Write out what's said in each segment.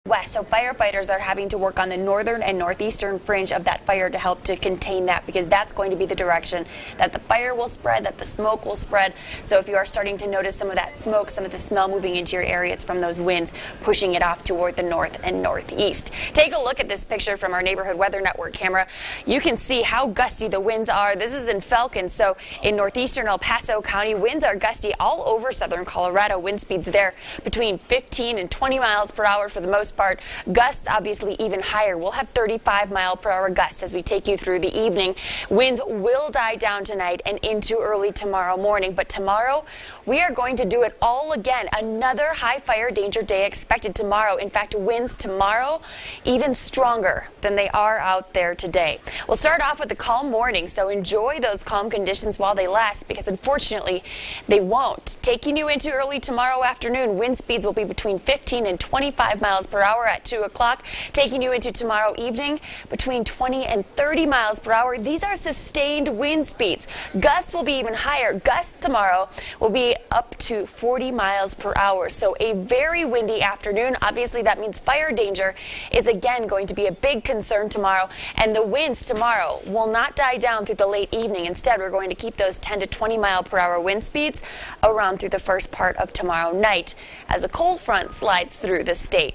West, so firefighters are having to work on the northern and northeastern fringe of that fire to help to contain that, because that's going to be the direction that the fire will spread, that the smoke will spread. So if you are starting to notice some of that smoke, some of the smell moving into your area, it's from those winds pushing it off toward the north and northeast. Take a look at this picture from our Neighborhood Weather Network camera. You can see how gusty the winds are. This is in Falcon, so in northeastern El Paso County, winds are gusty all over southern Colorado. Wind speeds there between 15 and 20 miles per hour for the most part. Gusts obviously even higher. We'll have 35-mile-per-hour gusts as we take you through the evening. Winds will die down tonight and into early tomorrow morning. But tomorrow, we are going to do it all again. Another high fire danger day expected tomorrow. In fact, winds tomorrow even stronger than they are out there today. We'll start off with a calm morning, so enjoy those calm conditions while they last, because unfortunately, they won't. Taking you into early tomorrow afternoon, wind speeds will be between 15 and 25 miles per hour at 2 o'clock, taking you into tomorrow evening between 20 and 30 miles per hour. These are sustained wind speeds. Gusts will be even higher. Gusts tomorrow will be up to 40 miles per hour. So a very windy afternoon. Obviously, that means fire danger is again going to be a big concern tomorrow. And the winds tomorrow will not die down through the late evening. Instead, we're going to keep those 10 to 20 mile per hour wind speeds around through the first part of tomorrow night as a cold front slides through the state.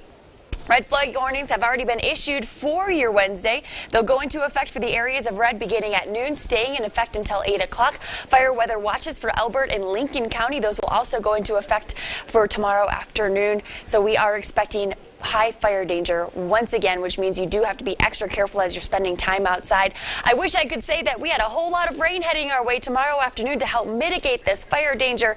Red flag warnings have already been issued for your Wednesday. They'll go into effect for the areas of red beginning at noon, staying in effect until 8 o'clock. Fire weather watches for Elbert and Lincoln County. Those will also go into effect for tomorrow afternoon. So we are expecting high fire danger once again, which means you do have to be extra careful as you're spending time outside. I wish I could say that we had a whole lot of rain heading our way tomorrow afternoon to help mitigate this fire danger,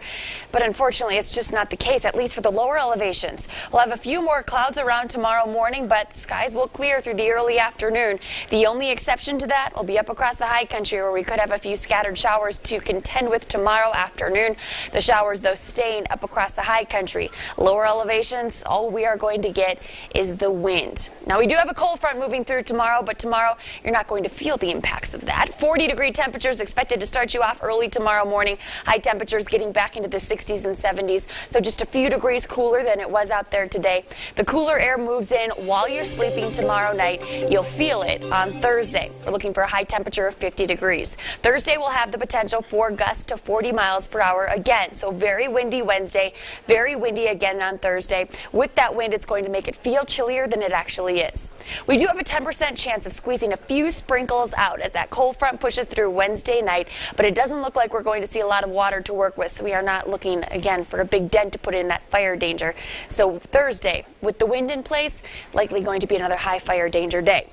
but unfortunately it's just not the case, at least for the lower elevations. We'll have a few more clouds around tomorrow morning, but skies will clear through the early afternoon. The only exception to that will be up across the high country, where we could have a few scattered showers to contend with tomorrow afternoon. The showers, though, staying up across the high country. Lower elevations, all we are going to get is the wind. Now, we do have a cold front moving through tomorrow, but tomorrow you're not going to feel the impacts of that. 40-degree temperatures expected to start you off early tomorrow morning. High temperatures getting back into the 60s and 70s, so just a few degrees cooler than it was out there today. The cooler air moves in while you're sleeping tomorrow night. You'll feel it on Thursday. We're looking for a high temperature of 50 degrees. Thursday will have the potential for gusts to 40 miles per hour again, so very windy Wednesday, very windy again on Thursday. With that wind, it's going to make it feel chillier than it actually is. We do have a 10% chance of squeezing a few sprinkles out as that cold front pushes through Wednesday night, but it doesn't look like we're going to see a lot of water to work with, so we are not looking again for a big dent to put in that fire danger. So Thursday, with the wind in place, likely going to be another high fire danger day.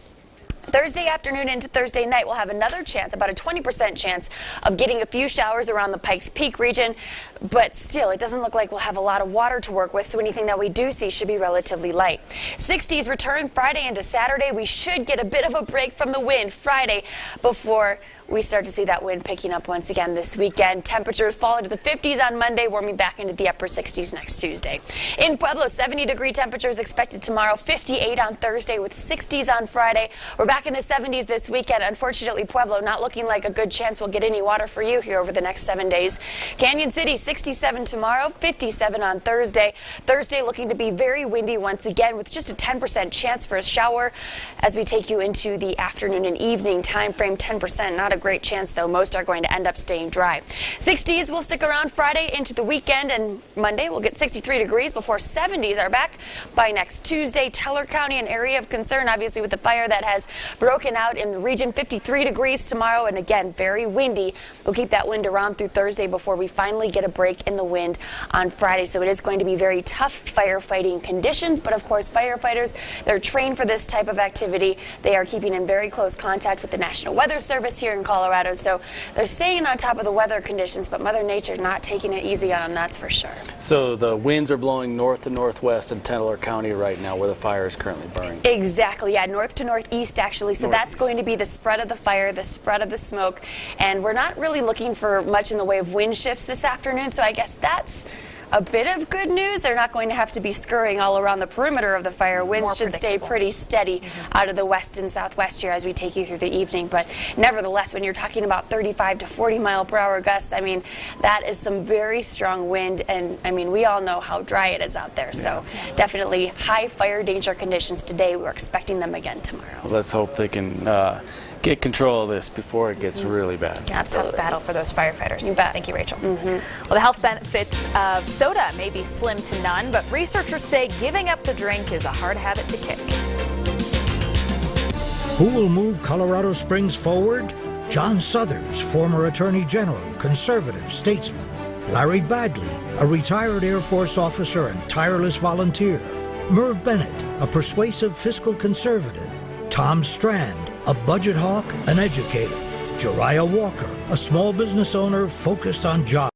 Thursday afternoon into Thursday night, we'll have another chance, about a 20% chance of getting a few showers around the Pikes Peak region, but still, it doesn't look like we'll have a lot of water to work with, so anything that we do see should be relatively light. 60s return Friday into Saturday. We should get a bit of a break from the wind Friday before we start to see that wind picking up once again this weekend. Temperatures fall into the 50s on Monday, warming back into the upper 60s next Tuesday. In Pueblo, 70-degree temperatures expected tomorrow, 58 on Thursday with 60s on Friday. We're back in the 70s this weekend. Unfortunately, Pueblo not looking like a good chance we'll get any water for you here over the next 7 days. Canyon City, 67 tomorrow, 57 on Thursday. Thursday looking to be very windy once again with just a 10% chance for a shower as we take you into the afternoon and evening time frame. 10%, not a great chance, though. Most are going to end up staying dry. 60s will stick around Friday into the weekend, and Monday we'll get 63 degrees before 70s are back by next Tuesday. Teller County, an area of concern, obviously, with the fire that has broken out in the region. 53 degrees tomorrow, and again, very windy. We'll keep that wind around through Thursday before we finally get a break in the wind on Friday. So it is going to be very tough firefighting conditions, but of course, firefighters, they're trained for this type of activity. They are keeping in very close contact with the National Weather Service here in Colorado, so they're staying on top of the weather conditions, but Mother Nature not taking it easy on them, that's for sure. So the winds are blowing north and northwest in Teller County right now, where the fire is currently burning. Exactly, yeah, north to northeast actually, so that's going to be the spread of the fire, the spread of the smoke, and we're not really looking for much in the way of wind shifts this afternoon, so I guess that's a bit of good news. They're not going to have to be scurrying all around the perimeter of the fire. Winds should stay pretty steady out of the west and southwest here as we take you through the evening. But nevertheless, when you're talking about 35 to 40 mile per hour gusts, I mean, that is some very strong wind. And I mean, we all know how dry it is out there. So definitely high fire danger conditions today. We're expecting them again tomorrow. Well, let's hope they can get control of this before it gets really bad. Absolutely. Tough battle for those firefighters. You bet. Thank you, Rachel. Well, the health benefits of soda may be slim to none, but researchers say giving up the drink is a hard habit to kick. Who will move Colorado Springs forward? John Suthers, former Attorney General, conservative statesman. Larry Badley, a retired Air Force officer and tireless volunteer. Merv Bennett, a persuasive fiscal conservative. Tom Strand, a budget hawk, an educator. Jariah Walker, a small business owner focused on jobs.